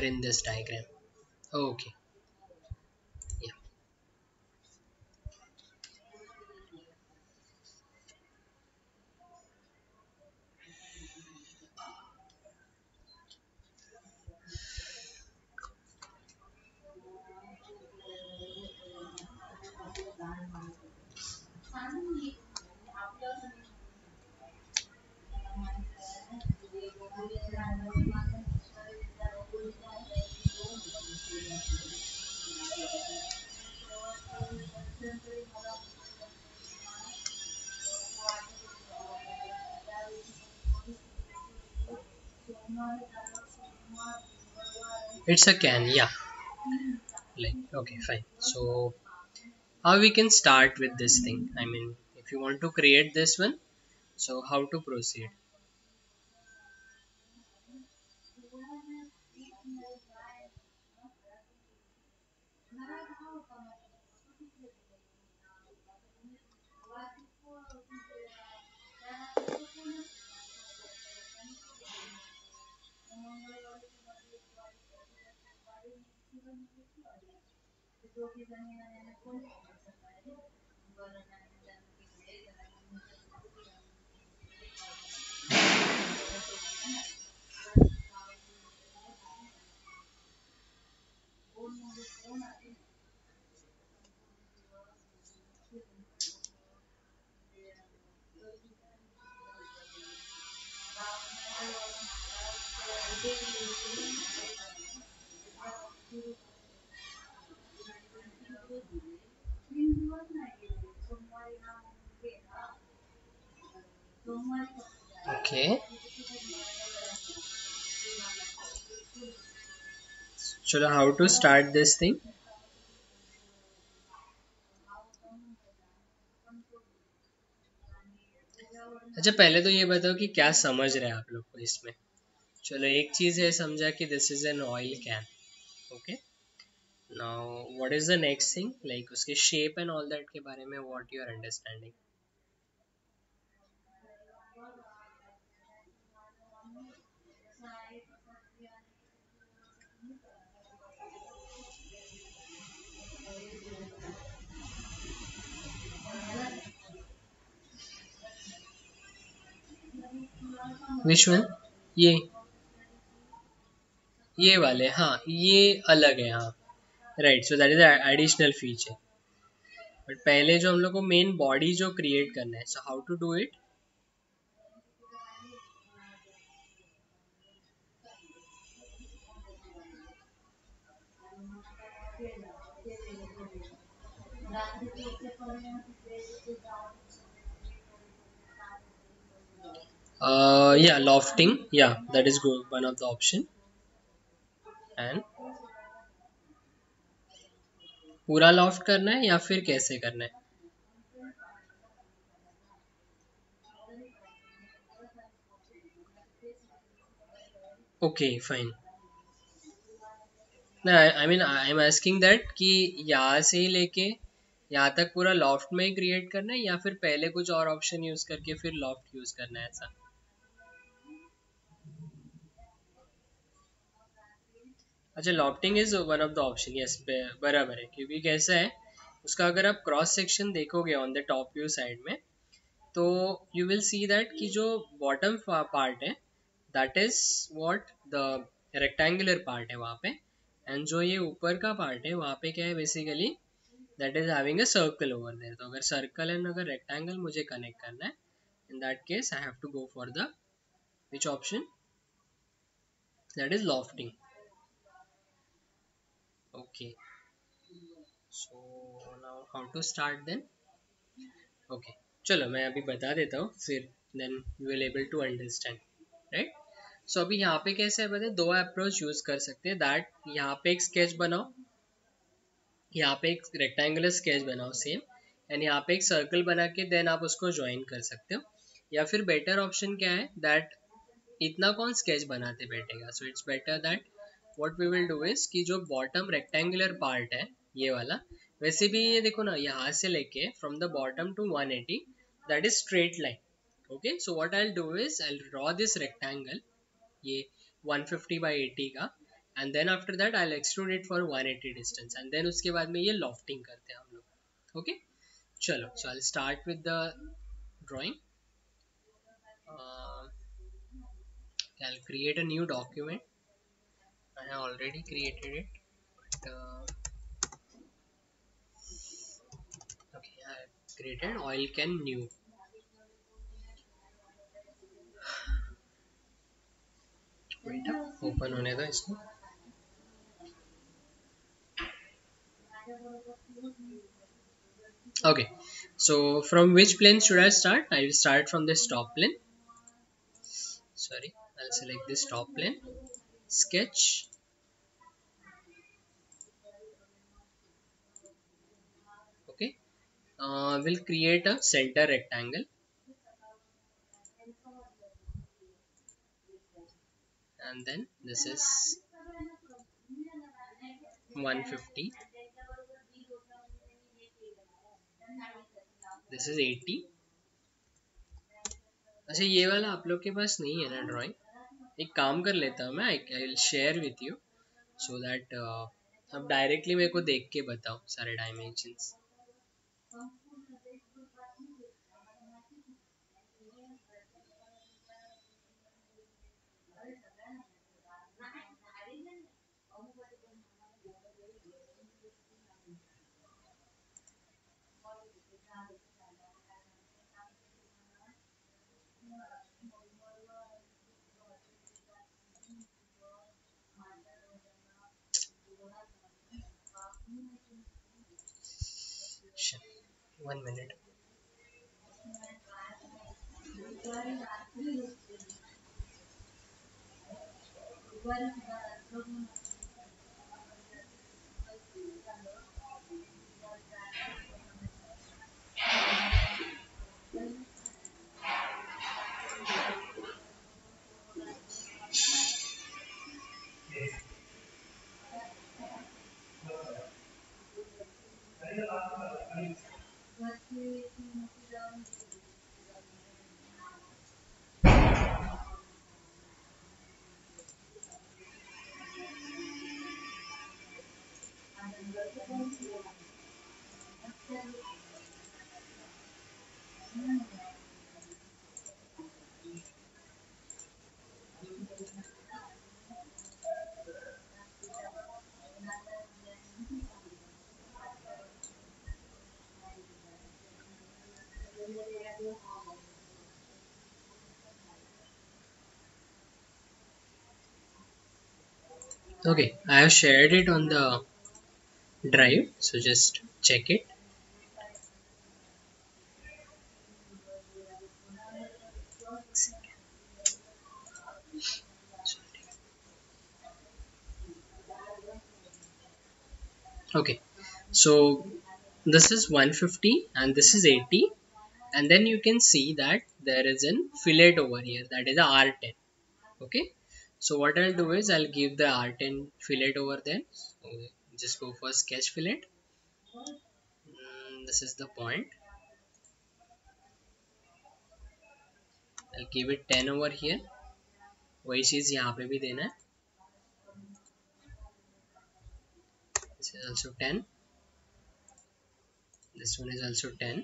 here in this diagram. Okay, yeah. It's a can, yeah. Like, okay, fine. So how we can start with this thing? I mean, if you want to create this one, so how to proceed? Okay, so how to start this thing? अच्छा, पहले तो ये बताओ कि क्या समझ रहे हैं आप लोग को इसमें. चलो, एक चीज है समझा कि this is an oil can. Okay, now what is the next thing, like उसके शेप एंड ऑल दैट के बारे में what you are understanding. Which one? ये ये वाले, हाँ ये अलग है, हाँ. Right, so that is additional feature. But पहले जो हम लोग को मेन बॉडी जो क्रिएट करना है, so how to do it. Yeah, lofting, yeah, that is good, one of the option. And पूरा लॉफ्ट करना है या फिर कैसे करना है? Okay, fine. ना, I mean I am asking that कि यहाँ से ही लेके यहाँ तक पूरा लॉफ्ट में ही क्रिएट करना है या फिर पहले कुछ और ऑप्शन यूज करके फिर लॉफ्ट यूज करना है, ऐसा. अच्छा, lofting is one of the option, yes, बराबर है. क्योंकि कैसा है, उसका अगर आप क्रॉस सेक्शन देखोगे on the top view side में, तो यू विल सी दैट कि जो बॉटम पार्ट है, that is what the rectangular part है वहाँ पे. एंड जो ये ऊपर का पार्ट है वहाँ पे क्या है basically, that is having a circle over there. तो अगर सर्कल एंड अगर रेक्टेंगल मुझे कनेक्ट करना है, in that case I have to go for the which option, that is lofting. Okay, so now how to start then. Okay, चलो मैं अभी बता देता हूँ, फिर then you will able to understand, right. So अभी यहाँ पे कैसे है पता है, दो अप्रोच यूज कर सकते हैं. दैट यहाँ पे एक स्केच बनाओ, यहाँ पे एक रेक्टेंगुलर स्केच बनाओ सेम, एंड यहाँ पे एक सर्कल बना के देन आप उसको ज्वाइन कर सकते हो. या फिर बेटर ऑप्शन क्या है, दैट इतना कौन स्केच बनाते बैठेगा. So it's better that what we will do is कि जो बॉटम रेक्टेंगुलर पार्ट है ये वाला, वैसे भी ये देखो ना, यहाँ से लेके from the bottom to 180, that is straight line. Okay, so what I will do is I will draw this rectangle, ये 150 by 80 का. And then after that I extrude it for 180 distance and then उसके बाद में ये lofting करते हैं हम लोग. ओके चलो, so I start with the drawing. I'll create a new document. I have already created it, but okay, I have created oil can new. Wait up, open होने दो इसको. Okay, so from which plane should I start? I will start from this top plane. Sorry, I'll select this top plane. Sketch. Okay, we'll create a center rectangle, and then this is 150. This is 80. अच्छा, ये वाला आप लोग के पास नहीं है ना drawing? एक काम कर लेता हूँ मैं, I will share with you so that अब डायरेक्टली मेरे को देख के बताओ सारे dimensions. One minute. Okay, I have shared it on the drive, so just check it. Okay, so this is 150 and this is 80, and then you can see that there is an fillet over here, that is a R10. Okay, so what I'll do is I'll give the R10 fillet over there. So just go for sketch fillet. This is the point. I'll give it 10 over here. वही चीज यहाँ पे भी देना है. This is also 10. This one is also 10.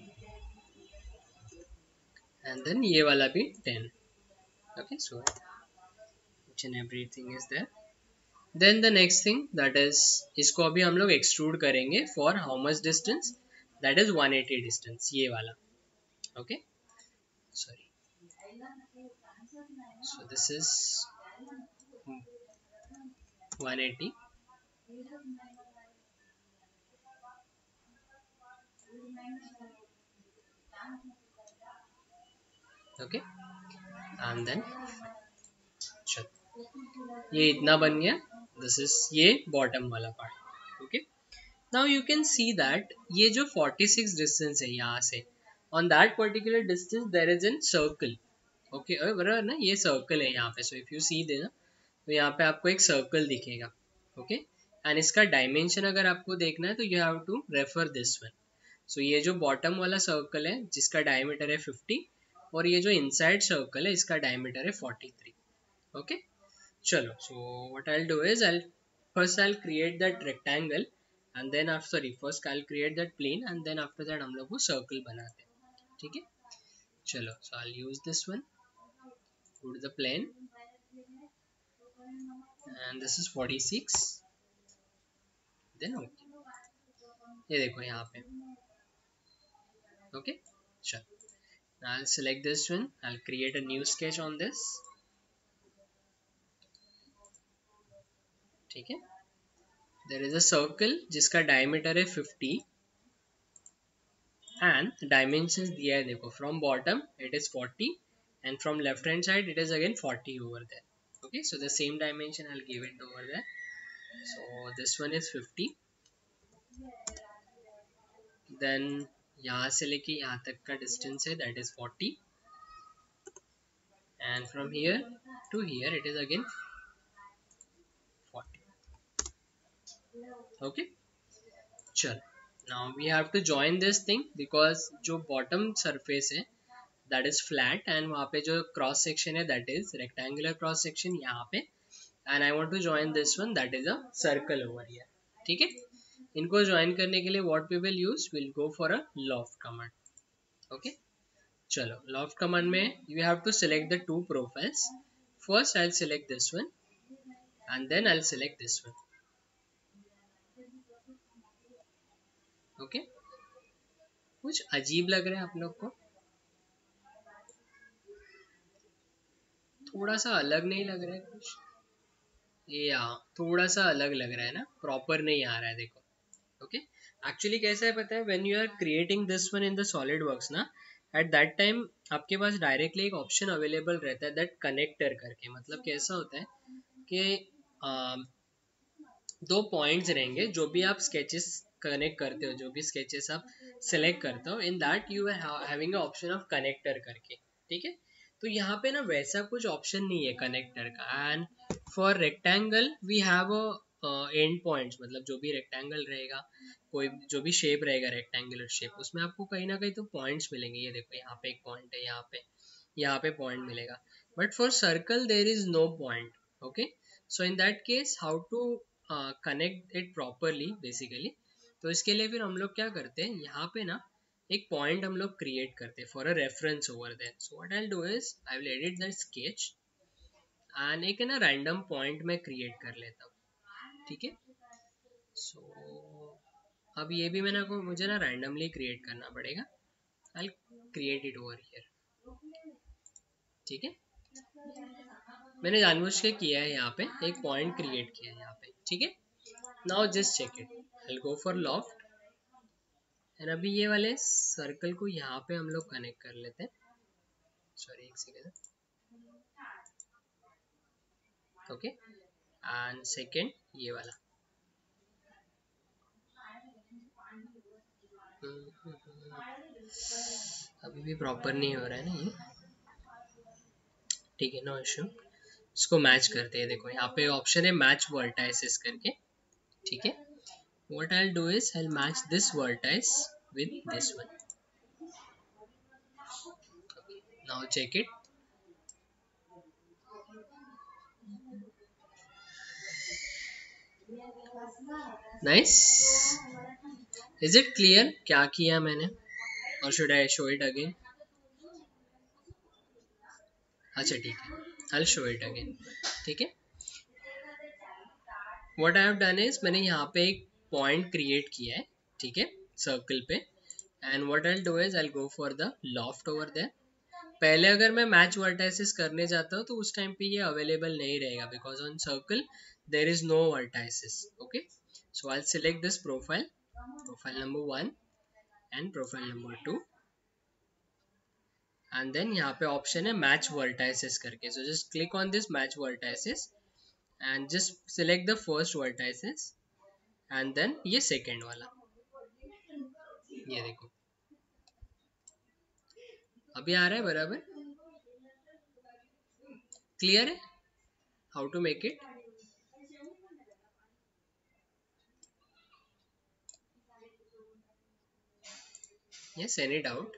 And then ये वाला भी 10. Okay, so each and everything is there. Then the next thing, that is इसको अभी हम लोग extrude करेंगे for how much distance? That is 180 distance, ये वाला. Okay, sorry. So this is 180. Okay, and then चलो ये इतना बन गया. This is ये bottom वाला part. Okay, now you can see that ये जो 46 distance है यहाँ से, on that particular distance there is a circle. Okay, बराबर ना, ये circle है यहाँ पे. So if you see देना तो यहाँ पे आपको एक सर्कल दिखेगा. ओके, एंड इसका डायमेंशन अगर आपको देखना है तो you have to refer this one. So ये जो बॉटम वाला सर्कल है जिसका डायमीटर है 50, और ये जो इनसाइड सर्कल है इसका डायमीटर है 43. ओके, चलो, सो what I will do is I will first I'll create that rectangle and then after sorry first I'll create that plane and then after that हम लोग वो circle बनाते हैं. ठीक है, चलो. So I'll use this one. Go to the plane and this is 46. Then okay. ये देखो यहाँ पे. Okay, चलो. Now I'll select this one. I'll create a new sketch on this. ठीक है. There is a circle जिसका diameter है 50 and dimensions दिया है देखो. From bottom it is 40 and from left hand side it is again 40 over there. Okay, so the same dimension I'll give it over there. So this one is 50. Then यहाँ से लेके यहाँ तक का distance है that is 40 and from here to here it is again 40. Okay, चल. Now we have to join this thing because जो bottom surface है that is flat and वहाँ पे जो cross section है that is rectangular cross section यहाँ पे and I want to join this one that is a circle over here. ठीक है, इनको join करने के लिए what we will use, we'll go for a loft command. Okay, चलो. Loft command में you have to select the two profiles. First I'll select this one and then I'll select this one. Okay, कुछ अजीब लग रहा है आप लोग को? थोड़ा सा अलग नहीं लग रहा है कुछ? या थोड़ा सा अलग लग रहा है ना, प्रॉपर नहीं आ रहा है देखो. ओके, एक्चुअली कैसा है पता है, when you are creating this one in the solid works ना, एट दैट टाइम आपके पास डायरेक्टली एक ऑप्शन अवेलेबल रहता है दैट कनेक्टर करके. मतलब कैसा होता है कि दो पॉइंट्स रहेंगे जो भी आप स्केचेस कनेक्ट करते हो, जो भी स्केचेस आप सिलेक्ट करते हो, in that you are having a option of connector करके. ठीक है, तो यहाँ पे ना वैसा कुछ ऑप्शन नहीं है कनेक्टर का. And for rectangle we have a end points, मतलब जो भी रेक्टेंगल रहेगा, कोई जो भी शेप रहेगा रेक्टेंगुलर शेप, उसमें आपको कहीं ना कहीं तो पॉइंट्स मिलेंगे. ये देखो यहाँ पे एक पॉइंट है, यहाँ पे पॉइंट मिलेगा. But for circle there is no point. Okay, so in that case how to connect it properly basically. तो इसके लिए फिर हम लोग क्या करते हैं, यहाँ पे ना एक पॉइंट हम लोग क्रिएट करते हैं for a reference over there. So what I will do is I will edit that sketch and एक है ना रैंडम पॉइंट में क्रिएट कर लेता हूँ. ठीक है, सो अब ये भी मैंने को मुझे ना रैंडमली क्रिएट करना पड़ेगा. I create it over here. ठीक है, मैंने जानबूझ के किया है, यहाँ पे एक पॉइंट क्रिएट किया है यहाँ पे. ठीक है, now just check it. I go for loft and अभी ये वाले सर्कल को यहाँ पे हम लोग कनेक्ट कर लेते हैं. सॉरी एक सेकेंड. ओके, एंड सेकेंड ये वाला. अभी भी प्रॉपर नहीं हो रहा है ना ये. ठीक है, नो इशू. इसको मैच करते हैं. देखो यहाँ पे ऑप्शन है मैच वर्टाइसेस करके. ठीक है, what I'll do is I'll match this vertex with this one. Now check it. Nice. Is it clear क्या किया मैंने, or should I show it again? अच्छा ठीक है, I'll show it again. ठीक है, what I have done is मैंने यहाँ पे एक पॉइंट क्रिएट किया है. ठीक है, सर्कल पे. and what I'll do is I'll go for the loft over there. पहले अगर मैं मैच वर्टाइसेस करने जाता हूँ तो उस टाइम पे ये अवेलेबल नहीं रहेगा because on circle there is no vertices. Okay, so I select this profile, profile number 1 and profile number 2 and then यहाँ पे ऑप्शन है मैच वर्टाइसेस करके. So just click on this match vertices and just select the first vertices and then ये second वाला. ये देखो अभी आ रहा है बराबर. क्लियर है how to make it. Yes, any doubt?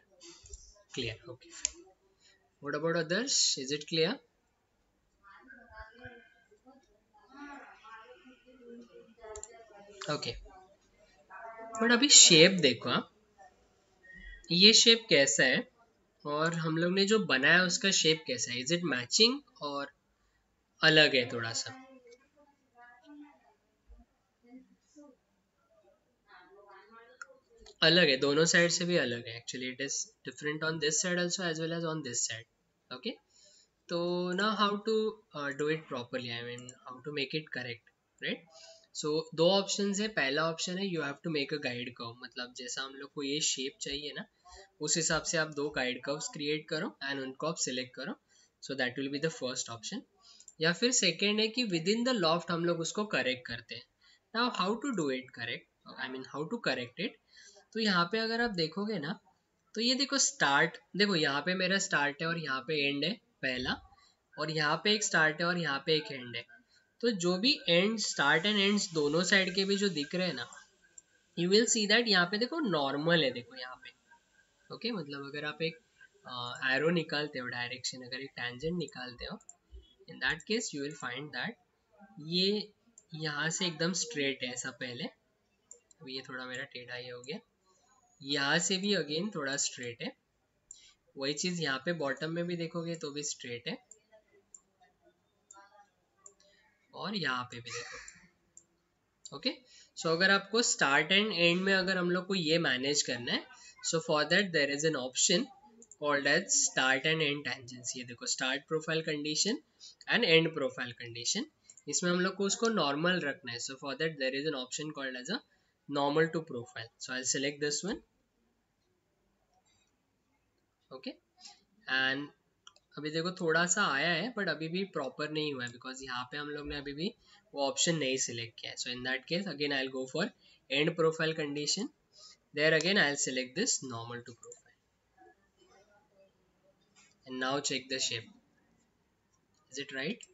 Clear. Okay. What about others? Is it clear? Okay, but अभी शेप देखो आप, ये शेप कैसा है और हम लोग ने जो बनाया उसका शेप कैसा है, इज इट मैचिंग और अलग है थोड़ा सा? अलग है, दोनों साइड से भी अलग है actually, it is different on this side also as well as on this side. Okay, तो now how to do it properly, I mean how to make it correct, right? So दो options है, पहला option है you have to make a guide curve, मतलब जैसा हम लोग को ये शेप चाहिए ना उस हिसाब से आप दो गाइड कर्व्स क्रिएट करो एंड उनको आप सिलेक्ट करो, सो that will be the first option. या फिर सेकेंड है कि विद इन द लॉफ्ट हम लोग उसको करेक्ट करते हैं। Now how to do it correct, I mean how to correct it. तो यहाँ पे अगर आप देखोगे ना, तो ये देखो स्टार्ट, देखो यहाँ पे मेरा स्टार्ट है और यहाँ पे एंड है पहला, और यहाँ पे एक स्टार्ट है और यहाँ पे एक एंड है। तो जो भी एंड, स्टार्ट एंड एंड्स दोनों साइड के भी जो दिख रहे हैं ना, यू विल सी दैट यहाँ पे देखो नॉर्मल है, देखो यहाँ पे। ओके, मतलब अगर आप एक एरो निकालते हो डायरेक्शन, अगर एक टेंजेंट निकालते हो, in that case you will find that ये यहाँ से एकदम स्ट्रेट है ऐसा पहले। अभी ये थोड़ा मेरा टेढ़ा ही हो गया, यहाँ से भी अगेन थोड़ा स्ट्रेट है, वही चीज यहाँ पे बॉटम में भी देखोगे तो भी स्ट्रेट है, और यहाँ पे भी देखो। ओके, सो अगर आपको स्टार्ट एंड एंड में अगर हम लोग को ये मैनेज करना है, so for that there is an option called as start and end tangents. ये देखो, start profile condition and end profile condition, इसमें हम लोग को उसको नॉर्मल रखना है। So for that there is an option called as a normal to profile, so I select this one. Okay, and अभी देखो थोड़ा सा आया है बट अभी भी प्रॉपर नहीं हुआ है, बिकॉज यहाँ पे हम लोग ने अभी भी वो ऑप्शन नहीं सिलेक्ट किया है। So in that case again I will go for end profile condition, there again I'll select this normal to profile, and now check the shape, is it right?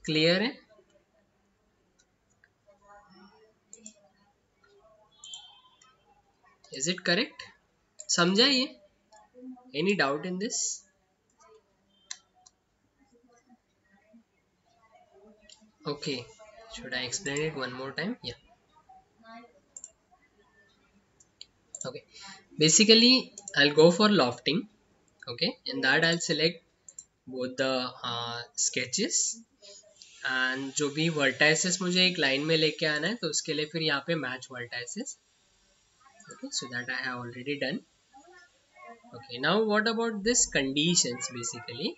Clear है? Is it correct? समझा ये? Any doubt in this? Okay, should I explain it one more time? Yeah, okay, basically I'll go for lofting. Okay, in that I'll select both the sketches, and जो भी vertices मुझे एक line में लेके आना है तो उसके लिए फिर यहाँ पे match vertices. Okay, so that I have already done. Okay, now what about this conditions basically,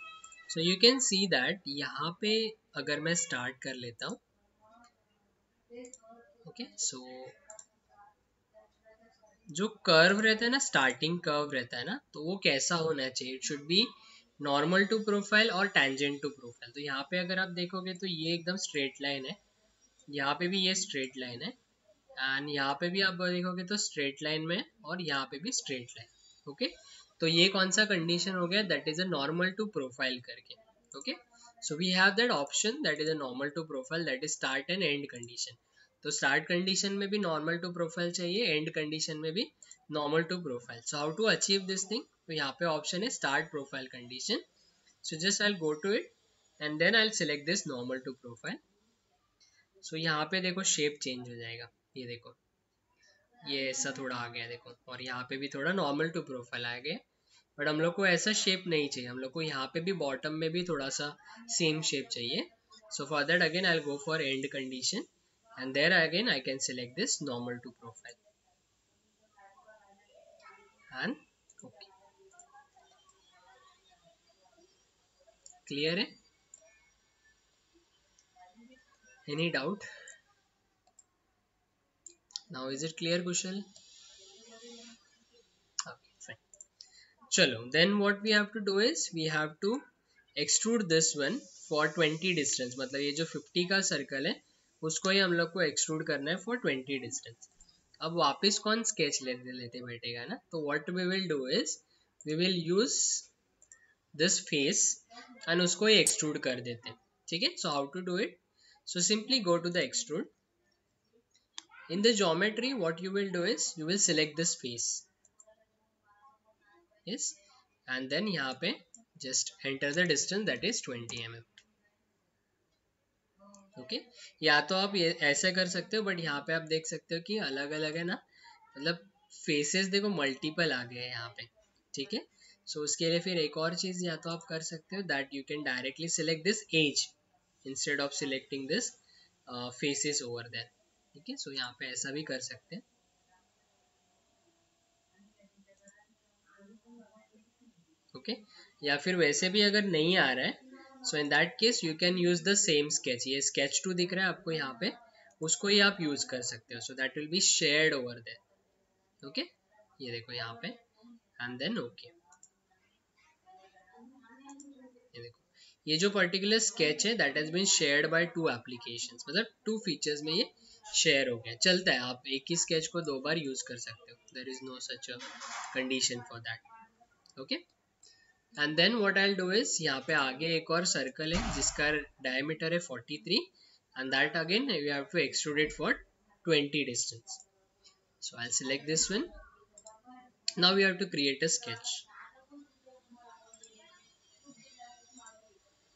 so you can see that यहाँ पे अगर मैं स्टार्ट कर लेता हूँ, ओके, सो जो कर्व रहता है ना, स्टार्टिंग कर्व रहता है ना, तो वो कैसा होना चाहिए? It should be normal to profile और टेंजेंट टू प्रोफाइल। तो यहाँ पे अगर आप देखोगे तो ये एकदम स्ट्रेट लाइन है, यहाँ पे भी ये स्ट्रेट लाइन है, एंड यहाँ पे भी आप देखोगे तो स्ट्रेट लाइन में, और यहाँ पे भी स्ट्रेट लाइन। ओके, तो ये कौन सा कंडीशन हो गया? That is a normal to profile करके। Okay, so we have that option, that is a normal to profile, that is start and end condition. तो स्टार्ट कंडीशन में भी नॉर्मल टू प्रोफाइल चाहिए, एंड कंडीशन में भी normal to profile. So how to achieve this thing? तो यहाँ पे option है start profile condition, so just I go to it and then I select this normal to profile. So यहाँ पे देखो शेप चेंज हो जाएगा, ये देखो ये ऐसा थोड़ा आ गया देखो, और यहाँ पे भी थोड़ा नॉर्मल टू प्रोफाइल आ गया। बट हम लोग को ऐसा शेप नहीं चाहिए, हम लोग को यहाँ पे भी बॉटम में भी थोड़ा सा सेम शेप चाहिए। So for that again I will go for end condition, and there again I can select this normal to profile and okay. Clear है? Any doubt? Now is it clear Kushal? Okay, fine. चलो, then what we have to do is we have to extrude this one for 20 distance, मतलब ये जो 50 का circle है उसको ही हम लोग को एक्सट्रूड करना है फॉर 20 डिस्टेंस। अब वापस कौन स्केच लेते बैठेगा ना, तो what we will do is we will use this face and उसको ही एक्सट्रूड कर देते हैं। ठीक है, so how to do it? So simply go to the extrude In the geometry, what you will do is you will select this face. Yes, and then यहाँ पे just enter the distance, that is 20 mm. Okay, या तो आप ये ऐसे कर सकते हो, बट यहाँ पे आप देख सकते हो कि अलग अलग है ना, मतलब फेसेस देखो मल्टीपल आ गए हैं यहाँ पे, ठीक है। सो उसके लिए फिर एक और चीज या तो आप कर सकते हो, that you can directly select this edge instead of selecting this faces over there, ठीक है। सो यहाँ पे ऐसा भी कर सकते हैं, ओके। या फिर वैसे भी अगर नहीं आ रहा है, so in that case you can use the same sketch, ये स्केच 2 दिख रहा है आपको यहाँ पे, उसको ही आप यूज कर सकते हो। So that will be shared over there, okay. ये देखो यहाँ पे, एंड देन ओके, ये देखो ये जो पर्टिकुलर स्केच है that has been shared by two applications, मतलब टू फीचर्स में ये शेयर हो गया, चलता है। आप एक ही स्केच को दो बार यूज कर सकते हो, there is no such a condition for that, okay. And then what I will do is, यहाँ पे आगे एक और सर्कल है जिसका डायमीटर है 43, and that again you have to extrude it for 20 distance. So I will select this one, now we have to create a sketch.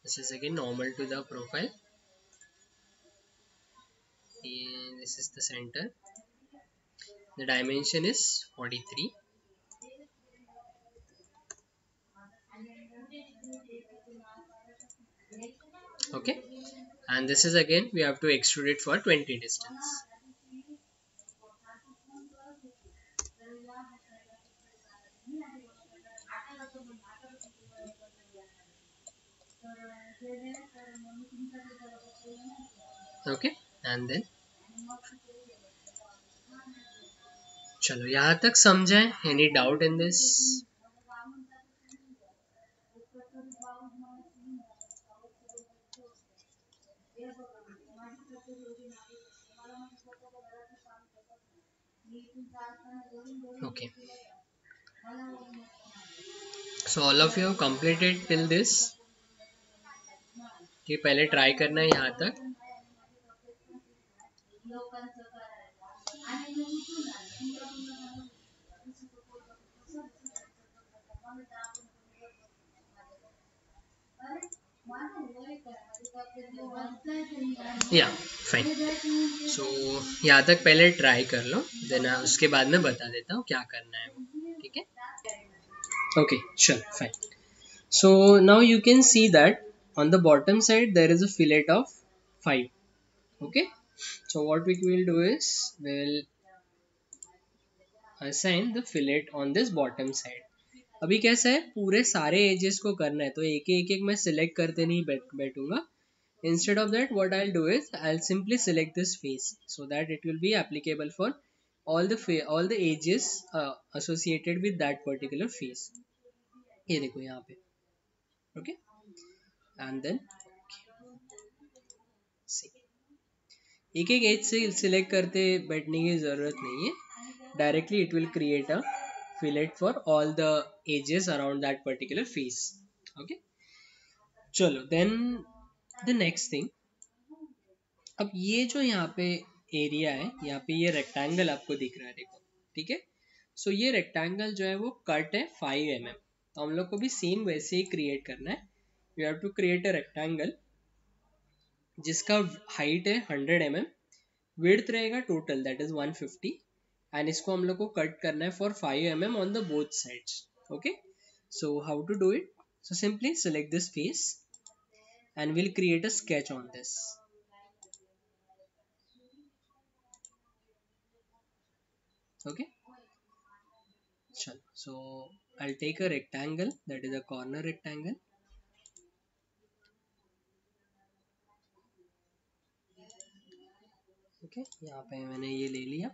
This is again normal to the profile, and this is the center, the dimension is 43, okay. And this is again we have to extrude it for 20 distance, okay. And then चलो यहाँ तक समझे, any doubt in this? Okay, so all of you have completed till this, कि पहले try करना है यहाँ तक। या फाइन, सो यहाँ तक पहले ट्राई कर लो, देन उसके बाद में बता देता हूँ क्या करना है, ठीक है। ओके चलो fine, so now you can see that on the bottom side there is a fillet of 5, okay. So what we will do is we'll assign the fillet on this bottom side. अभी कैसा है, पूरे सारे edges को करना है, तो एक एक मैं सिलेक्ट करते नहीं बैठूंगा। Instead of that, what I'll do is I'll simply select this face so that it will be applicable for all the ages associated with that particular face. ये देखो यहाँ पे, okay. And then see, एक एक as से select करते बैठने की जरूरत नहीं है, directly it will create a fillet for all the edges around that particular face, okay. चलो देन द नेक्स्ट थिंग, अब ये जो यहाँ पे एरिया है, यहाँ पे ये रेक्टेंगल आपको दिख रहा है देखो, ठीक है। सो ये रेक्टेंगल जो है वो कट है 5 mm, तो हम लोग को भी सेम वैसे ही क्रिएट करना है। You have to create a rectangle जिसका हाइट है 100 mm, विड्थ रहेगा टोटल दैट इज 150, एंड इसको हम लोग को कट करना है for 5 mm on the both sides, okay. So how to do it, so simply select this face and we'll create a sketch on this, okay. So I'll take a rectangle, that is a corner rectangle, okay, यहाँ पे मैंने ये ले लिया।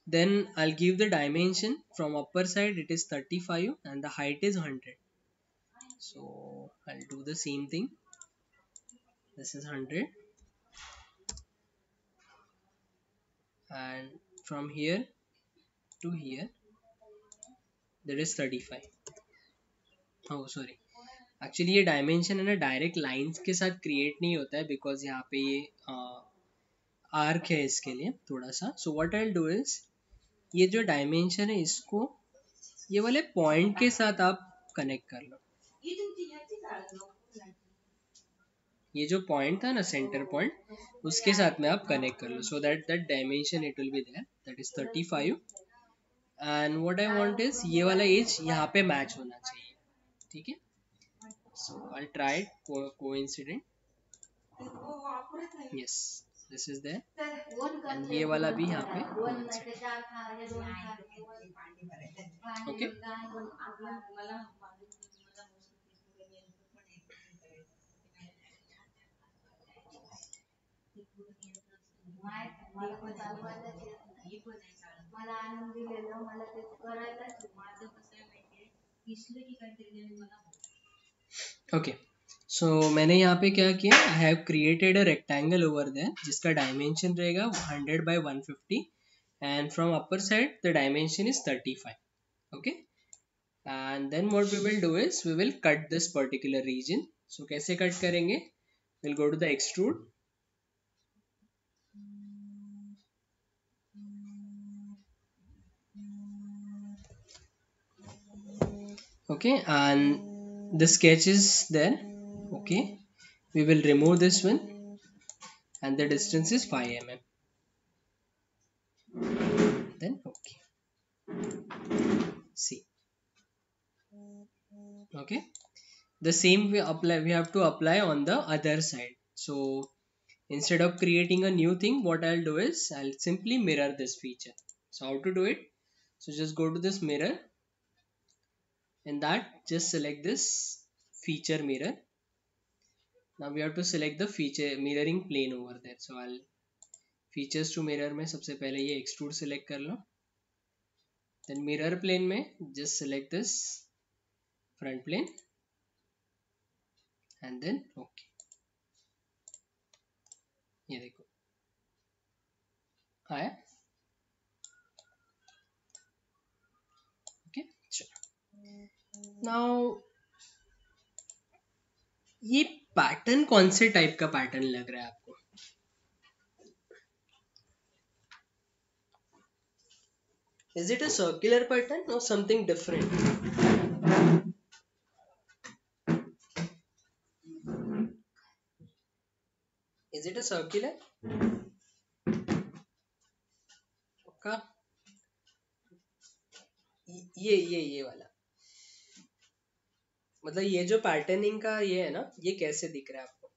Then I'll give the dimension, from upper side it is 35 and the height is 100, so I'll do the same thing, this is 100, and from here to here there is 35, oh sorry, actually ये dimension है ना direct lines के साथ create नहीं होता है, because यहाँ पे ये आर्क है इसके लिए थोड़ा सा. सो what I will do is, ये जो डायमेंशन है इसको ये वाले पॉइंट के साथ आप कनेक्ट कर लो. ये जो पॉइंट था ना सेंटर पॉइंट, उसके साथ में आप कनेक्ट कर लो, so that that dimension it will be there, that is 35. And what I want is ये वाला एज यहाँ पे मैच होना चाहिए. ठीक है. So I try coincident. Yes, this is there. And ये वाला भी यहाँ पे ओके. ओके. सो मैंने यहाँ पे क्या किया, I have created a rectangle over there जिसका डायमेंशन रहेगा 100 by 150 and from upper side the dimension is 35. Okay. And then what we will do is we will cut this particular region. So कैसे cut करेंगे, will go to the extrude. Okay, and the sketch is there. Okay, we will remove this one and the distance is 5 mm. Then okay, see. Okay, the same we have to apply on the other side. So instead of creating a new thing, what I'll do is I'll simply mirror this feature. So how to do it, so just go to this mirror, and that just select this feature mirror. Now we have to select the feature mirroring plane over there. So I'll features to mirror में सबसे पहले ये extrude select कर लो. Then mirror plane में just select this front plane and then okay. ये देखो आया. ओके, चलो. नाउ ये पैटर्न कौन से टाइप का पैटर्न लग रहा है आपको? Is it a circular pattern or something different? Is it a circular? का ये वाला, मतलब ये जो पैटर्निंग का ये है ना, ये कैसे दिख रहा है आपको?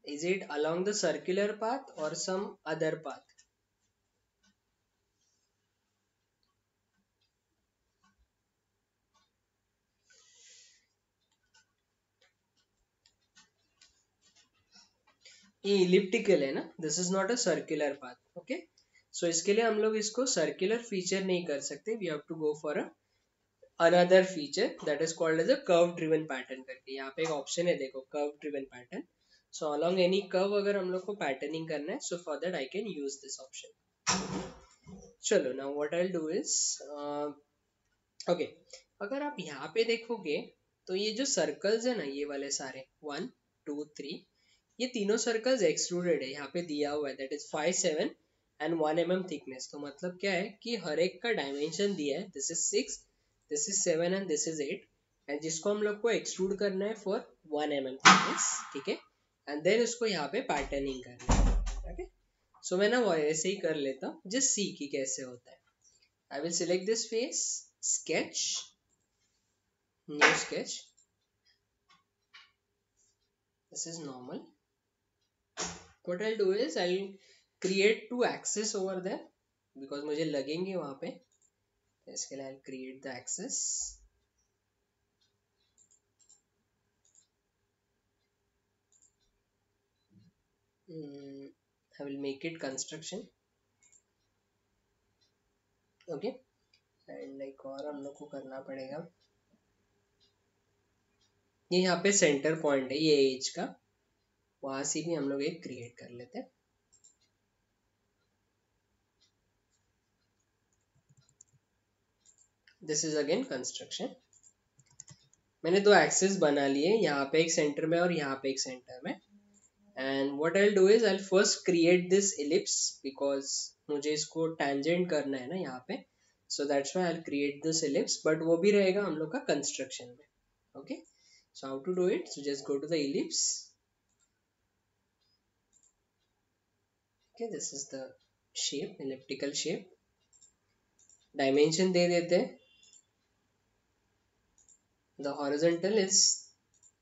Is it along the circular path or some other path? ये इलिप्टिकल है ना, this is not a circular path. Okay, so इसके लिए हम लोग इसको सर्कुलर फीचर नहीं कर सकते. We have to go for a another feature that is called as a curve driven pattern करके. यहाँ पे एक ऑप्शन है देखो, curve driven pattern. So along any curve अगर हम लोग को पैटर्निंग करना है, so for that I can use this option. चलो, now what I will do is okay, अगर आप यहाँ पे देखोगे तो ये जो सर्कल्स है ना, ये वाले सारे 1 2 3, ये तीनों सर्कल्स एक्सट्रूडेड है, यहाँ पे दिया हुआ है that is 5 7 and 1 mm thickness. तो मतलब क्या है कि हर एक का डायमेंशन दिया है, this is 6, this is 7 and this is 8, and जिसको हम लोग को एक्सट्रूड करना है फॉर 1 mm थिकनेस. ठीक है, एंड देन उसको यहाँ पे पैटर्निंग करना है. ओके, सो मैं ना ऐसे ही कर लेता हूँ, जस्ट सी कि कैसे होता है. आई will select this face, sketch, new sketch. This is normal. What I'll do is I'll create 2 axes over there because मुझे लगेंगे वहाँ पे. इसके लिए I'll create the axis. I will make it construction. Okay. And like और हम लोग को करना पड़ेगा, ये यहाँ पे सेंटर पॉइंट है ये एज का, वहां से भी हम लोग एक क्रिएट कर लेते हैं. This is again construction. मैंने 2 एक्सेस बना लिए, यहाँ पे एक सेंटर में और यहाँ पे एक सेंटर में, and what I'll do is I'll first create this ellipse because मुझे इसको tangent करना है ना यहाँ पे, so that's why I'll create this ellipse, but वो भी रहेगा हम लोग का construction में. Okay, so how to do it? So just go to the ellipse. Okay, this is the shape, elliptical shape. Dimension दे देते हैं. The horizontal is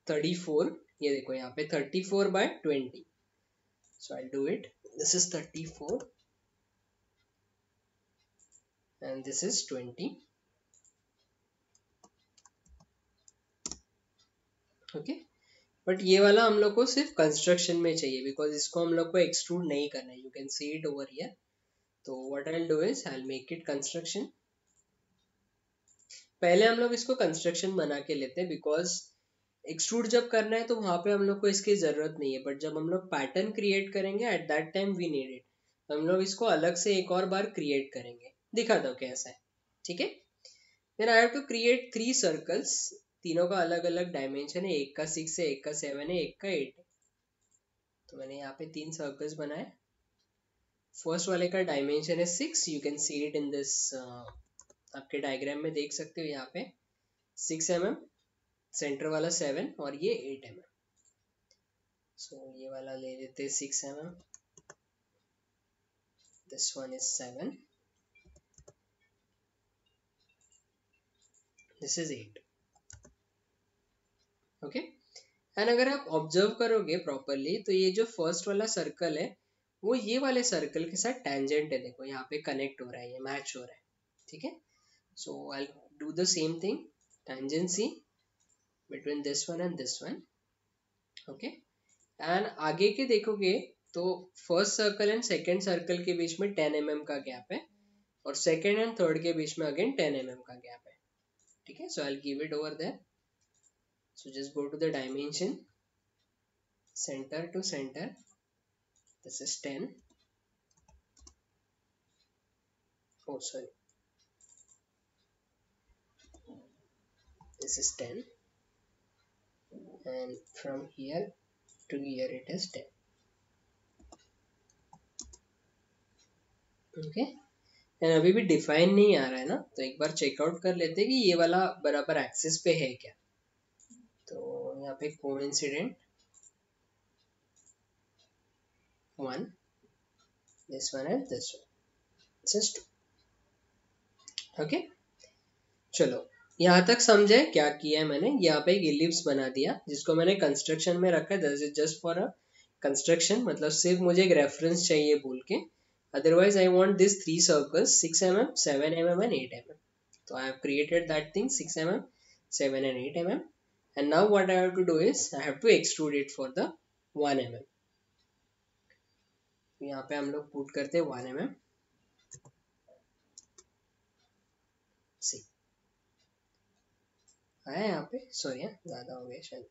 34. ये देखो यहाँ पे 34 by 20. So I'll do it. This is 34 and this is 20. Okay, but ये वाला हम लोग को सिर्फ कंस्ट्रक्शन में चाहिए बिकॉज इसको हम लोग को एक्सट्रूड नहीं करना है. You can see it over here. तो what I will do is I will make it construction. पहले हम लोग इसको कंस्ट्रक्शन बना के लेते हैं बिकॉज एक्सट्रूड जब करना है तो वहां पे हम लोग को इसकी जरूरत नहीं है, बट जब हम लोग पैटर्न क्रिएट करेंगे at that time we need it. तो हम लोग इसको अलग से एक और बार क्रिएट करेंगे. दिखा दो कैसा है. ठीक है, then I have to create 3 circles. तीनों का अलग अलग डायमेंशन है. एक का 6 है, एक का 7 है, एक का 8 है. तो मैंने यहाँ पे 3 सर्कल्स बनाए. फर्स्ट वाले का डायमेंशन है 6. You can see it in this, आपके डायग्राम में देख सकते हो यहाँ पे 6 mm, सेंटर वाला 7 और ये 8 mm. सो ये वाला ले लेते हैं 6 mm. This one is 7. This is 8. Okay, and अगर आप ऑब्जर्व करोगे प्रॉपरली तो ये जो फर्स्ट वाला सर्कल है वो ये वाले सर्कल के साथ टेंजेंट है. देखो यहाँ पे कनेक्ट हो रहा है, ये मैच हो रहा है. ठीक है, so I do the same thing, tangency between this one and this one. Okay, and आगे के देखोगे तो first circle and second circle के बीच में 10 mm का गैप है और सेकेंड एंड थर्ड के बीच में अगेन 10 mm का गैप है. ठीक है, so I will give it over there. So just go to the dimension, center to center. This is 10. Oh sorry, this is 10 and from here to here it is 10. Okay, and अभी भी define नहीं आ रहा है ना, तो एक बार checkout कर लेते हैं कि ये वाला बराबर एक्सिस पे है क्या. तो यहाँ पे coincident 1, this one and this one, this is 2. Okay, चलो यहाँ तक समझे क्या किया है मैंने. यहाँ पे एक इलिप्स बना दिया जिसको मैंने कंस्ट्रक्शन में रखा है. This is just for a construction, मतलब सिर्फ मुझे एक रेफरेंस चाहिए बोल के. Otherwise I want these 3 circles 6 mm, 7 mm and 8 mm. So I have created that thing 6 mm, 7 and 8 mm. And now what I have to do is I have to extrude it for the 1 mm. यहाँ पे हम लोग put करते हैं 1 mm. See, आया यहाँ पे, sorry ज़्यादा हो गया शायद.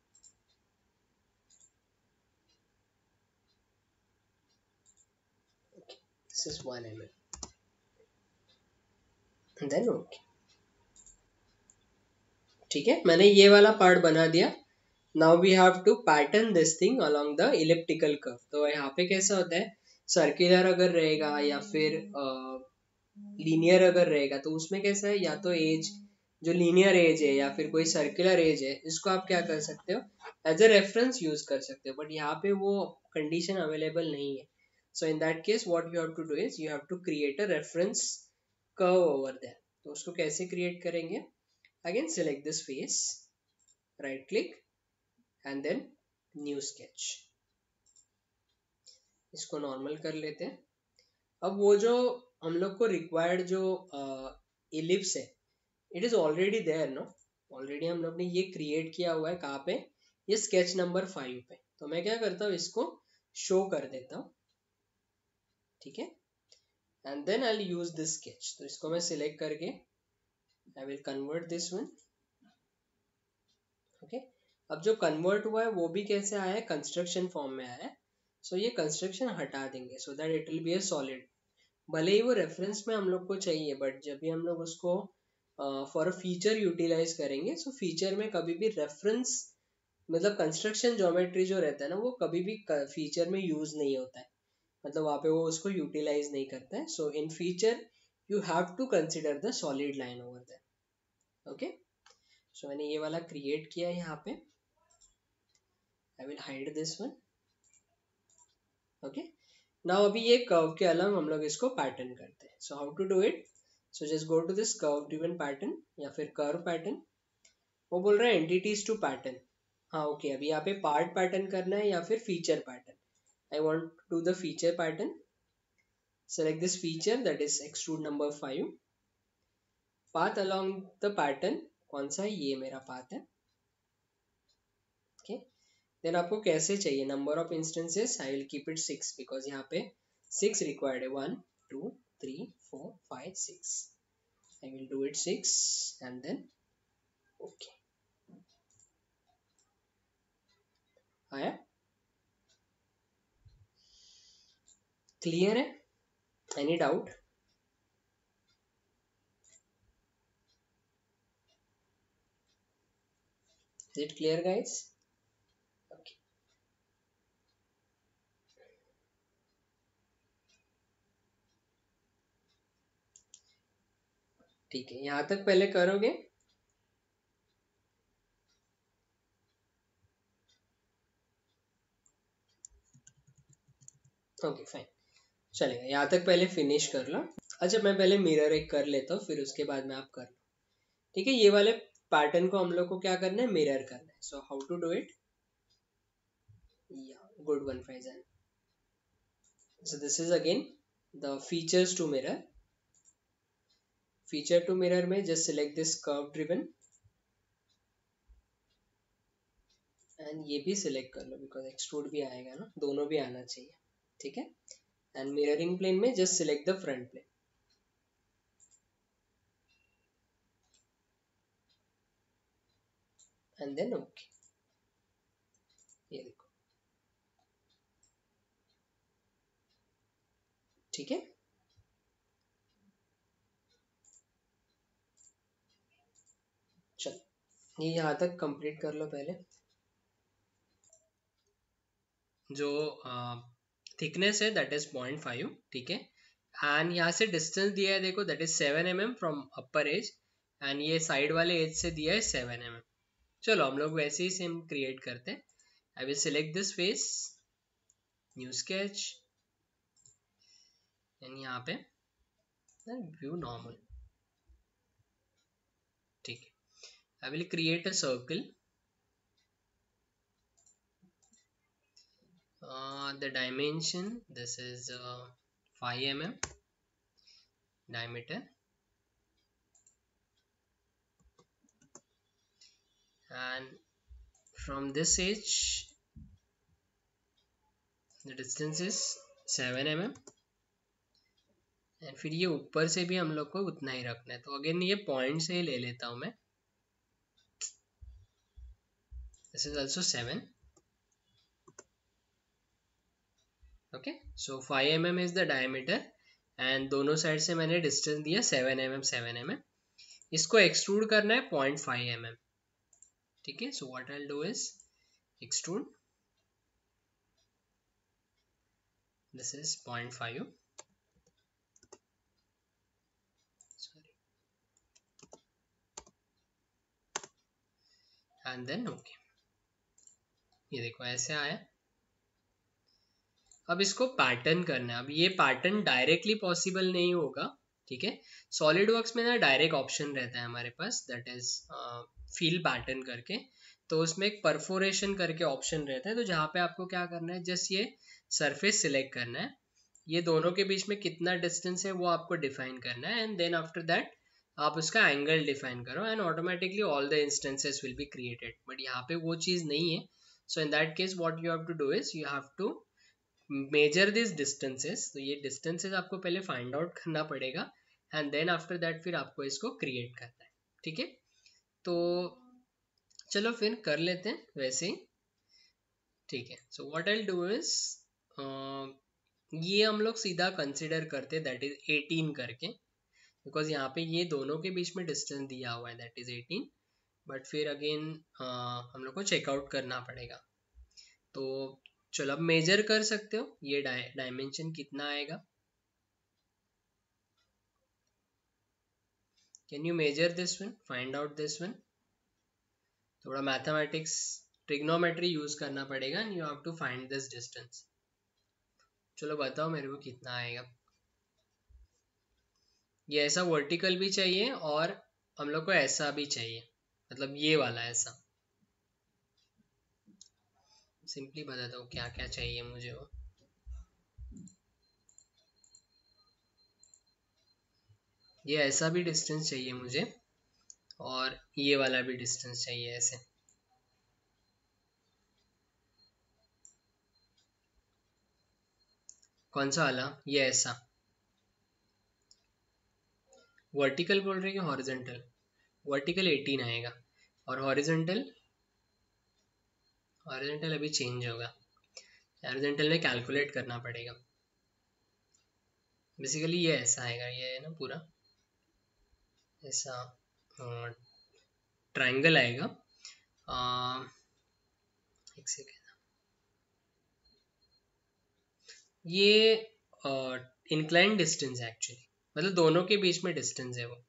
This is 1 mm. And then okay. ठीक है, मैंने ये वाला पार्ट बना दिया. Now we have to pattern this thing along the elliptical curve. तो यहाँ पे कैसा होता है, सर्कुलर अगर रहेगा या फिर लीनियर अगर रहेगा तो उसमें कैसा है, या तो एज जो लीनियर एज है या फिर कोई सर्कुलर एज है, इसको आप क्या कर सकते हो, एज अ रेफरेंस यूज कर सकते हो. बट यहाँ पे वो कंडीशन अवेलेबल नहीं है. So in that case what you have to do is you have to create a reference curve over there. तो उसको कैसे क्रिएट करेंगे, again select this face, right click and then new sketch. इसको normal कर लेते हैं. अब वो जो हम लोग को रिक्वायर्ड जो इलिप्स है, it is already there no. Already हम लोग ने ये क्रिएट किया हुआ है. कहाँ पे, ये स्केच नंबर 5 पे. तो मैं क्या करता हूँ, इसको शो कर देता हूँ. ठीक है, and then I will use this sketch. तो इसको मैं सिलेक्ट करके I will convert this one. Okay, अब जो कन्वर्ट हुआ है वो भी कैसे आया है, कंस्ट्रक्शन फॉर्म में आया है. सो ये कंस्ट्रक्शन हटा देंगे so that it will be a solid. भले ही वो रेफरेंस में हम लोग को चाहिए, बट जब भी हम लोग उसको फॉर अ फीचर यूटिलाइज करेंगे, सो फीचर में कभी भी रेफरेंस मतलब कंस्ट्रक्शन ज्योमेट्री जो रहता है ना वो कभी भी फीचर में यूज नहीं होता है, मतलब वहाँ पे वो उसको यूटिलाइज नहीं करता है. So in feature you have to consider the solid line over there. Okay, so मैंने ये वाला क्रिएट किया है यहाँ पे. I will hide this one. Okay, now अभी ये कर्व के अलग हम लोग इसको पैटर्न करते हैं. So how to do it? So just go to this curve driven pattern या फिर कर्व पैटर्न. वो बोल रहा है एंटिटीज टू पैटर्न. हाँ ओके, अभी यहाँ पे पार्ट पैटर्न करना है या फिर feature pattern. I want to the feature pattern. Select this feature that is extrude number 5. Path along the pattern कौन सा है? ये मेरा पाथ है. ओके, देन आपको कैसे चाहिए? Number of instances I will keep it 6 because यहाँ पे 6 रिक्वायर्ड है. 1 2 3 4 5 6. I will do it 6 and then okay. आया? क्लियर है? Any doubt? Is it clear guys? Okay, ठीक है, यहाँ तक पहले करोगे. ओके फाइन, चलेगा. यहाँ तक पहले फिनिश कर लो. अच्छा, मैं पहले मिरर एक कर लेता हूँ, फिर उसके बाद में आप कर लो. ठीक है, ये वाले पैटर्न को हम लोग को क्या करना है? मिरर करना है. So how to do it? Yeah good one Faizan. So this is again the features to mirror. Feature to mirror में just select this curve driven and ये भी select कर लो because extrude भी आएगा ना, दोनों भी आना चाहिए. ठीक है, and mirroring plane में just select the front plane and then okay. ये देखो, ठीक है. चलो ये यहाँ तक कंप्लीट कर लो पहले. जो थिकनेस है दैट इज 0.5. ठीक है, एंड यहाँ से डिस्टेंस दिया है देखो, that is 7 mm from upper as and ये साइड वाले एज से दिया है 7 mm. चलो हम लोग वैसे ही सेम क्रिएट करते हैं. आई will select this face, new sketch and यहाँ पे व्यू नॉर्मल. ठीक है, I will create a circle. The dimension, this is 5 mm diameter and from this edge the distance is 7 mm and फिर ये ऊपर से भी हम लोग को उतना ही रखना है. तो अगेन ये पॉइंट से ही ले लेता हूँ मैं. this is also 7. okay, so 5 mm is the diameter and दोनों साइड से मैंने डिस्टेंस दिया 7 mm 7 mm. इसको एक्सट्रूड करना है 0.5 mm. ठीक है, so what I'll do is extrude. this is 0.5. sorry, and then okay. ये देखो ऐसे आया. अब इसको पैटर्न करना है. अब ये पैटर्न डायरेक्टली पॉसिबल नहीं होगा. ठीक है, सॉलिड वर्क्स में ना डायरेक्ट ऑप्शन रहता है हमारे पास, दैट इज फिल पैटर्न करके. तो उसमें एक परफोरेशन करके ऑप्शन रहता है. तो जहाँ पे आपको क्या करना है, जस्ट ये सरफेस सिलेक्ट करना है. ये दोनों के बीच में कितना डिस्टेंस है वो आपको डिफाइन करना है एंड देन आफ्टर दैट आप उसका एंगल डिफाइन करो and automatically all the instances will be created. But यहाँ पे वो चीज़ नहीं है. So in that case what you have to do is you have to measure this distances. तो ये डिस्टेंसेस आपको पहले फाइंड आउट करना पड़ेगा एंड देन आफ्टर दैट फिर आपको इसको क्रिएट करना है. ठीक है, तो चलो फिर कर लेते हैं वैसे ही. ठीक है, सो व्हाट आई डू इज ये हम लोग सीधा कंसिडर करते दैट इज 18 करके बिकॉज यहाँ पे ये दोनों के बीच में डिस्टेंस दिया हुआ है दैट इज 18. बट फिर अगेन हम लोग को चेकआउट करना पड़ेगा। तो चलो अब मेजर कर सकते हो ये डायमेंशन कितना आएगा। Can you measure this one, find out this one. थोड़ा मैथमेटिक्स ट्रिग्नोमेट्री यूज करना पड़ेगा and you have to find this distance. चलो बताओ मेरे को कितना आएगा। ये ऐसा वर्टिकल भी चाहिए और हम लोग को ऐसा भी चाहिए, मतलब ये वाला ऐसा। सिंपली बता दो क्या क्या चाहिए मुझे वो। ये ऐसा भी डिस्टेंस चाहिए मुझे और ये वाला भी डिस्टेंस चाहिए ऐसे। कौन सा वाला? ये ऐसा वर्टिकल बोल रहे हैं कि हॉरिजॉन्टल? वर्टिकल 18 आएगा और हॉरिजॉन्टल, हॉरिजॉन्टल अभी चेंज होगा। हॉरिजॉन्टल में कैलकुलेट करना पड़ेगा। बेसिकली ये ऐसा आएगा, ये है ना पूरा ऐसा ट्रायंगल आएगा। एक सेकेंड, ये इंक्लाइन डिस्टेंस है एक्चुअली, मतलब दोनों के बीच में डिस्टेंस है वो।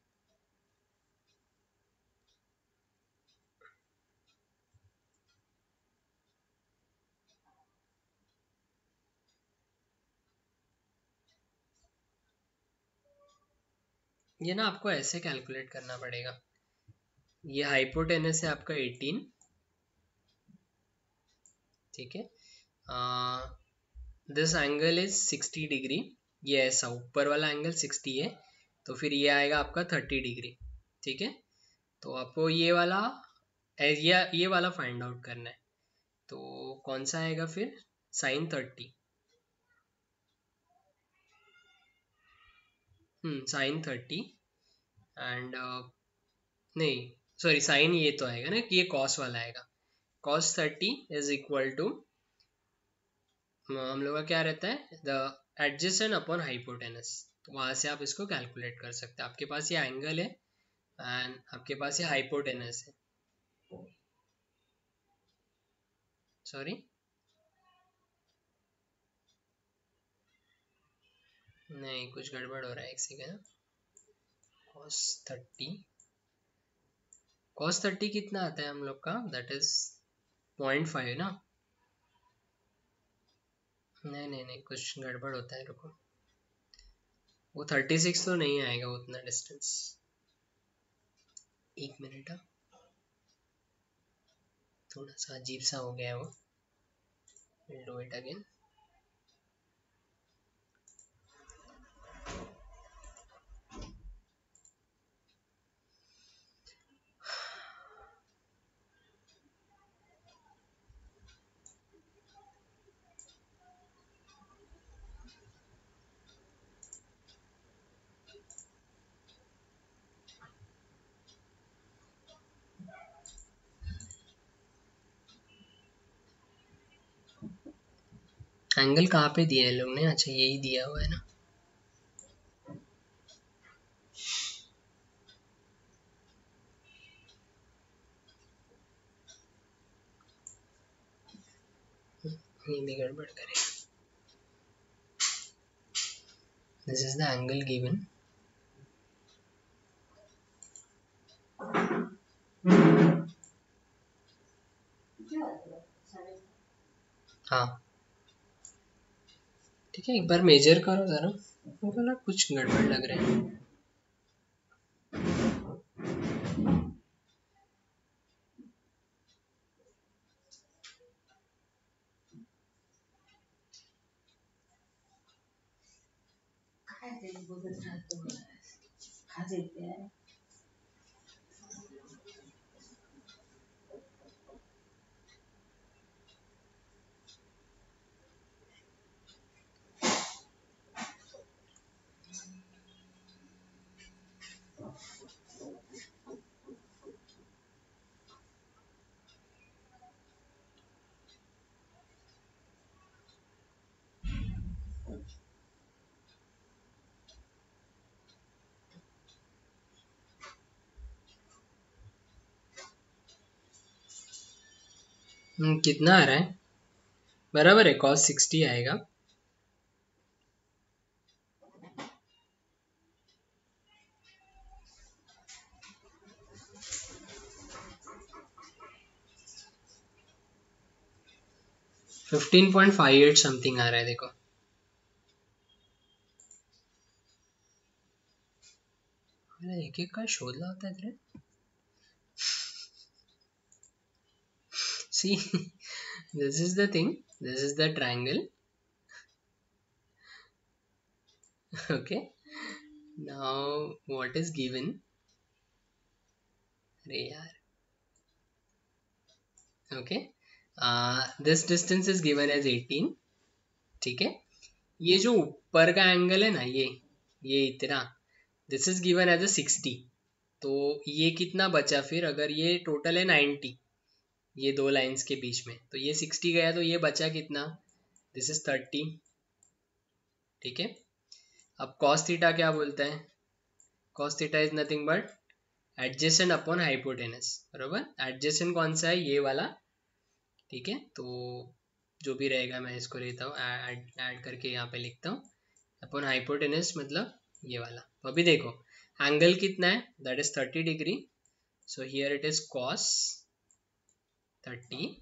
ये ना आपको ऐसे कैलकुलेट करना पड़ेगा। ये हाइपोटेनस है आपका 18, ठीक है। This angle is 60 degree. ये ऐसा ऊपर वाला एंगल 60 है, तो फिर ये आएगा आपका 30 डिग्री, ठीक है। तो आपको ये वाला फाइंड आउट करना है। तो कौन सा आएगा फिर? साइन 30। साइन 30 एंड नहीं, सॉरी साइन ये तो आएगा ना कि ये कॉस वाला आएगा। कॉस 30 इज इक्वल टू, हम लोग का क्या रहता है, द एडजेसेंट अपॉन हाइपोटेनस। तो वहां से आप इसको कैलकुलेट कर सकते हैं। आपके पास ये एंगल है एंड आपके पास ये हाइपोटेनस है। सॉरी, नहीं कुछ गड़बड़ हो रहा है, एक सेकेंड। कॉस 30, कॉस 30 कितना आता है हम लोग का? दैट इज 0.5 ना। नहीं नहीं नहीं, कुछ गड़बड़ होता है, रुको। वो 36 तो नहीं आएगा उतना डिस्टेंस। एक मिनट, थोड़ा सा अजीब सा हो गया है वो। Will do it again. Angle कहाँ पे दिया है लोग ने? अच्छा यही दिया हुआ है ना। ये भी गड़बड़ करे। This is the angle given. हाँ ठीक है, एक बार मेजर करो जरा। हमको ना कुछ गड़बड़ लग रहा है। कितना आ रहा है? बराबर है, cos 60 आएगा। 15.58 समथिंग आ रहा है, देखो। अरे एक एक का शोधला होता है तेरे। See, this is the thing. This is the triangle. Okay. Now, what is given? अरे यार, okay. This distance is given as 18. ठीक है। ये जो ऊपर का एंगल है ना, ये इतना, this is given as a 60। तो ये कितना बचा फिर, अगर ये टोटल है 90, ये दो लाइंस के बीच में, तो ये 60 गया, तो ये बचा कितना, दिस इज 30। ठीक है। अब cos थीटा क्या बोलता है? cos theta is nothing but adjacent upon hypotenuse, बरोबर। एडजेसेंट कौन सा है? ये वाला। ठीक है, तो जो भी रहेगा मैं इसको लेता हूँ, ऐड करके यहाँ पे लिखता हूँ, अपॉन हाइपोटेनस मतलब ये वाला। तो अभी देखो एंगल कितना है, that is 30 degree. So here it is cos 30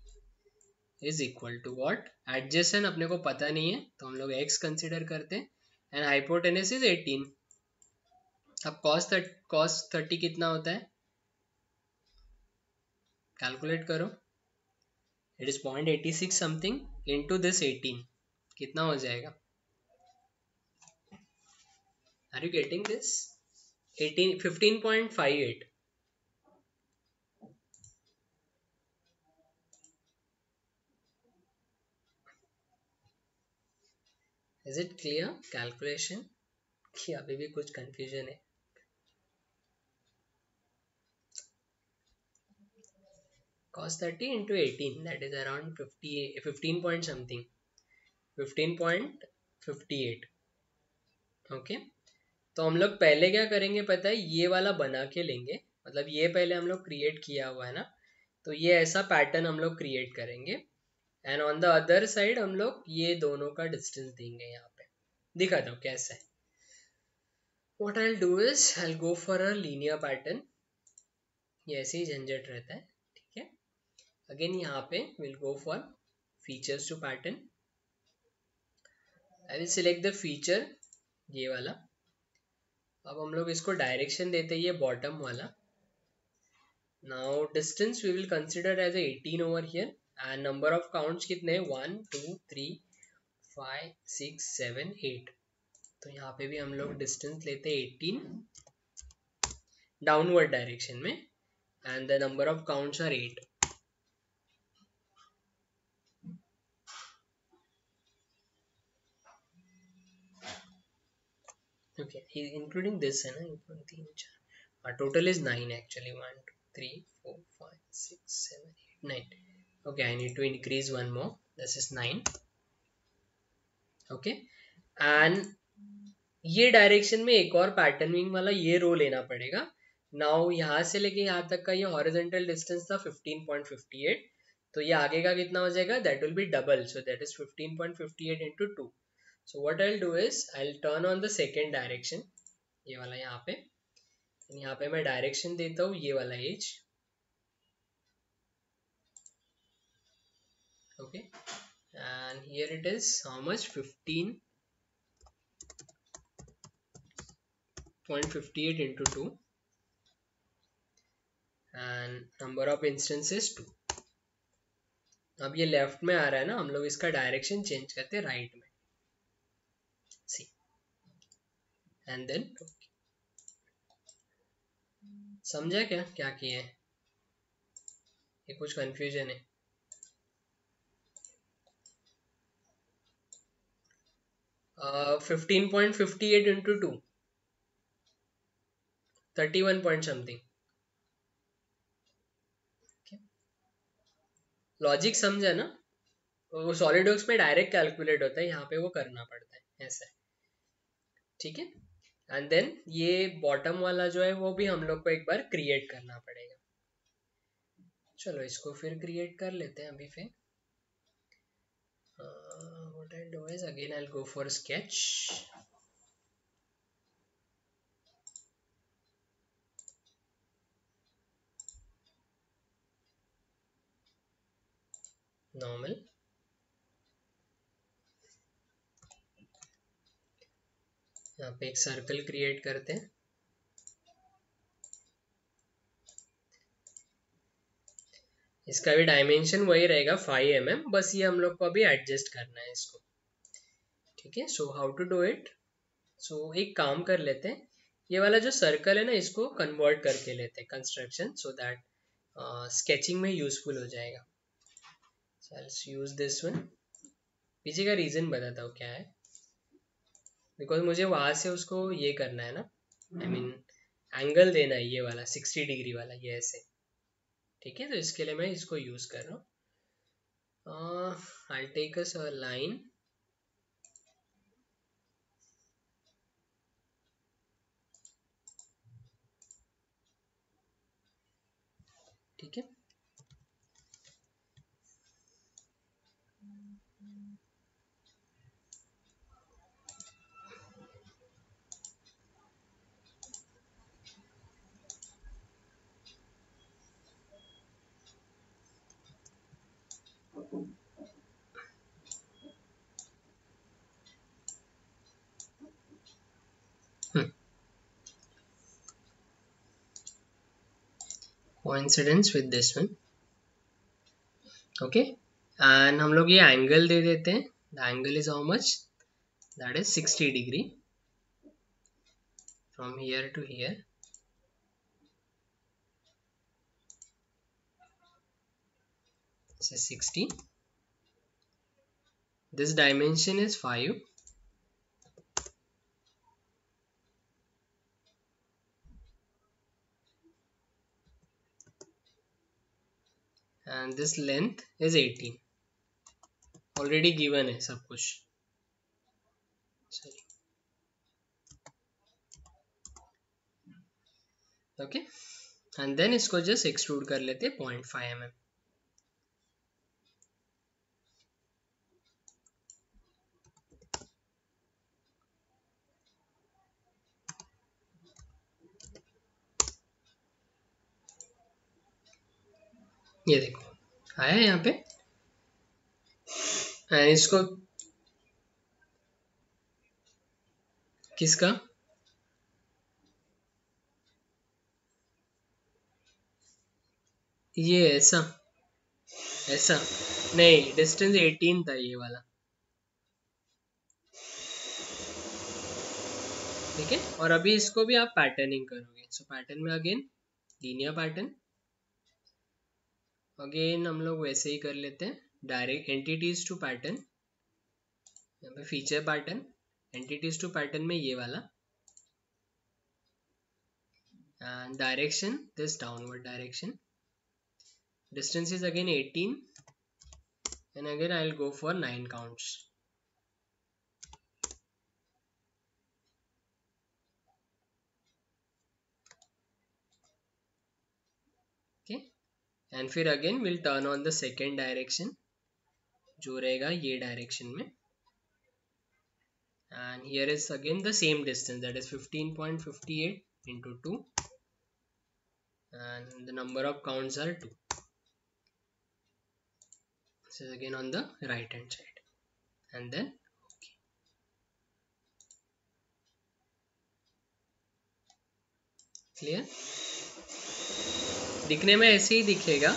is equal to what, adjacent अपने को पता नहीं है तो हम लोग x कंसिडर करते हैं, एंड हाइपोटेनस इज 18। अब cos 30 कितना होता है, कैलकुलेट करो। It is 0.86 something into this 18, कितना हो जाएगा? Are you getting this? 18 15.58। Is it clear calculation कि अभी भी कुछ कंफ्यूजन है? cos 30 into 18, that is around 50 15 point something, 15.58। Okay. तो हम लोग पहले क्या करेंगे पता है, ये वाला बना के लेंगे, मतलब ये पहले हम लोग क्रिएट किया हुआ है ना, तो ये ऐसा पैटर्न हम लोग क्रिएट करेंगे, and on the other side हम लोग ये दोनों का डिस्टेंस देंगे। यहाँ पे दिखा दो कैसा है। What I will do is I will go for a linear pattern, ये ऐसे ही झंझट रहता है। ठीक है। अगेन यहाँ पे will go for features to pattern, I will select the feature, ये वाला। अब हम लोग इसको डायरेक्शन देते हैं ये बॉटम वाला। Now distance we will consider as 18 over here, and number of counts कितने हैं, 1 2 3 5 6 7 8। तो यहाँ पे भी हम लोग डिस्टेंस लेते हैं 18 डाउनवर्ड डायरेक्शन में, and the number of counts are 8। Okay, including this है ना, including 3 4, total is 9 actually, 1 2 3 4 5 6 7 8 9। Okay, I need to increase one more, this is 9। Okay, and ये डायरेक्शन में एक और पैटर्निंग वाला ये रो लेना पड़ेगा। नाउ यहाँ से लेके यहाँ तक का ये हॉरिजॉन्टल डिस्टेंस था 15.58, तो ये आगे का कितना हो जाएगा, that will B double, so that is 15.58 into 2। So what I'll do is I'll turn on the second direction, ये वाला यहाँ पे, यहाँ पे मैं डायरेक्शन देता हूँ ये वाला edge. Okay, and here it is how much, 15.58 into 2, and number of instances 2। अब ये लेफ्ट में आ रहा है ना, हम लोग इसका डायरेक्शन चेंज करते हैं राइट में, सी, एंड देन समझा क्या क्या किया है, ये कुछ कंफ्यूजन है? 15.58 into 2, 31 point something। लॉजिक समझा ना? वो सॉलिडवर्क्स में डायरेक्ट कैलकुलेट होता है, यहाँ पे वो करना पड़ता है, ऐसा है। ठीक है, एंड देन ये बॉटम वाला जो है वो भी हम लोग को एक बार क्रिएट करना पड़ेगा। चलो इसको फिर क्रिएट कर लेते हैं अभी फिर. What I'll do is again I'll go for sketch. Normal. यहाँ पे एक सर्कल क्रिएट करते हैं. इसका भी डायमेंशन वही रहेगा 5 mm, बस ये हम लोग को अभी एडजस्ट करना है इसको. ठीक है. So how to do it. So एक काम कर लेते हैं, ये वाला जो सर्कल है ना इसको कन्वर्ट करके लेते हैं कंस्ट्रक्शन, सो दैट स्केचिंग में यूजफुल हो जाएगा. Let's use this one. पीछे का रीजन बताता हूँ क्या है. बिकॉज मुझे वहां से उसको ये करना है ना, आई मीन एंगल देना है ये वाला 60 डिग्री वाला, ये ऐसे. ठीक है. तो इसके लिए मैं इसको यूज कर रहा हूँ. I take a line. ठीक है. Coincidence with this one. Okay. एंड हम लोग ये एंगल दे देते हैं. The angle is how much, that is 60 degree from here to here. This is 60. This dimension is 5. And this length is 18. Already given है सब कुछ. Sorry. Okay. And then इसको just extrude कर लेते 0.5 mm. ये देखो आया यहाँ पे. एंड इसको किसका, ये ऐसा ऐसा नहीं, डिस्टेंस 18 था ये वाला. ठीक है. और अभी इसको भी आप पैटर्निंग करोगे. सो पैटर्न में अगेन लीनियर पैटर्न. अगेन हम लोग वैसे ही कर लेते हैं. Direct entities to pattern. यहाँ पे feature pattern, entities to pattern में ये वाला. and direction, this downward direction. Distance is again 18 and again I'll go for 9 counts. Okay. And फिर again we'll turn on the second direction जो रहेगा ये direction में. And here is again the same distance, that is 15.58 into 2 and the number of counts are 2. This is again on the right hand side and then okay. Clear. दिखने में ऐसे ही दिखेगा,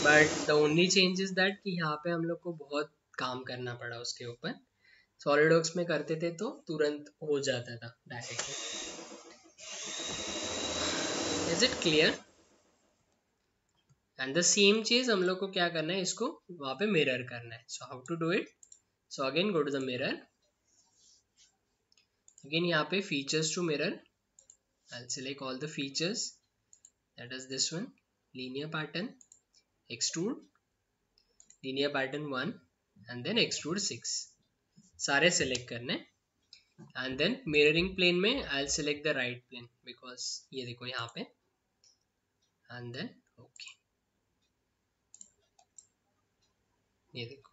but the only change is that कि यहाँ पे हम लोग को बहुत काम करना पड़ा उसके ऊपर. सॉलिडवर्क्स में करते थे तो तुरंत हो जाता था directly. Is it clear. And the same चीज हम लोग को क्या करना है, इसको वहां पे मिरर करना है. So how to do it. So again go to the mirror. Again यहाँ पे features to mirror. I'll select all the features, that is this one, linear pattern, extrude, linear pattern 1 and then extrude 6. सारे select करने. and then mirroring plane में I'll select the right plane because ये देखो यहाँ पे. and then okay. ये देखो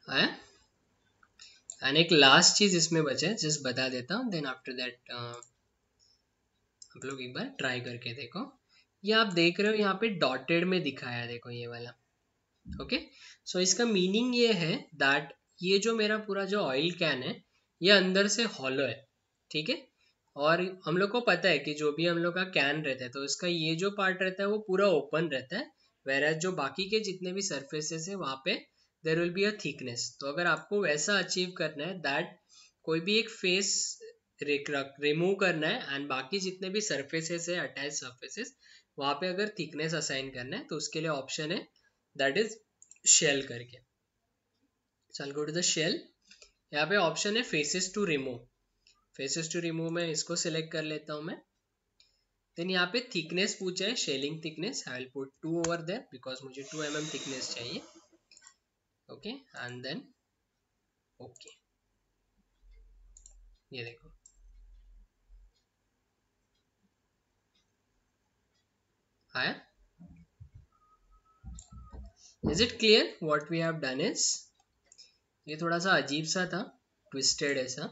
आया। एंड एक लास्ट चीज इसमें बचे जस्ट बता देता हूँ, देन आफ्टर दैट आप लोग एक बार ट्राई करके देखो। ये आप देख रहे हो यहाँ पे डॉटेड में दिखाया है, देखो ये वाला। ओके, सो इसका मीनिंग ये है दैट ये जो मेरा पूरा जो ऑयल कैन है ये अंदर से हॉलो है, ठीक है। और हम लोग को पता है कि जो भी हम लोग का कैन रहता है तो इसका ये जो पार्ट रहता है वो पूरा ओपन रहता है, वेराज जो बाकी के जितने भी सरफेसेस है वहां पे there will be a thickness. तो अगर आपको वैसा अचीव करना है दैट कोई भी एक फेस रिमूव करना है एंड बाकी जितने भी सरफेसेस है अटैच सरफेसेस वहां पे अगर थिकनेस असाइन करना है तो उसके लिए ऑप्शन है दैट इज शेल करके। चल गो टू द शेल। यहाँ पे ऑप्शन है faces to remove. Faces to remove में इसको सिलेक्ट कर लेता हूँ मैं। देन यहाँ पे थिकनेस पूछा है, shelling thickness, I will put 2 over there because मुझे 2 mm थिकनेस चाहिए। ओके एंड देन ओके, ये देखो आया। Is it clear what we have done is, ये थोड़ा सा अजीब सा था, ट्विस्टेड ऐसा,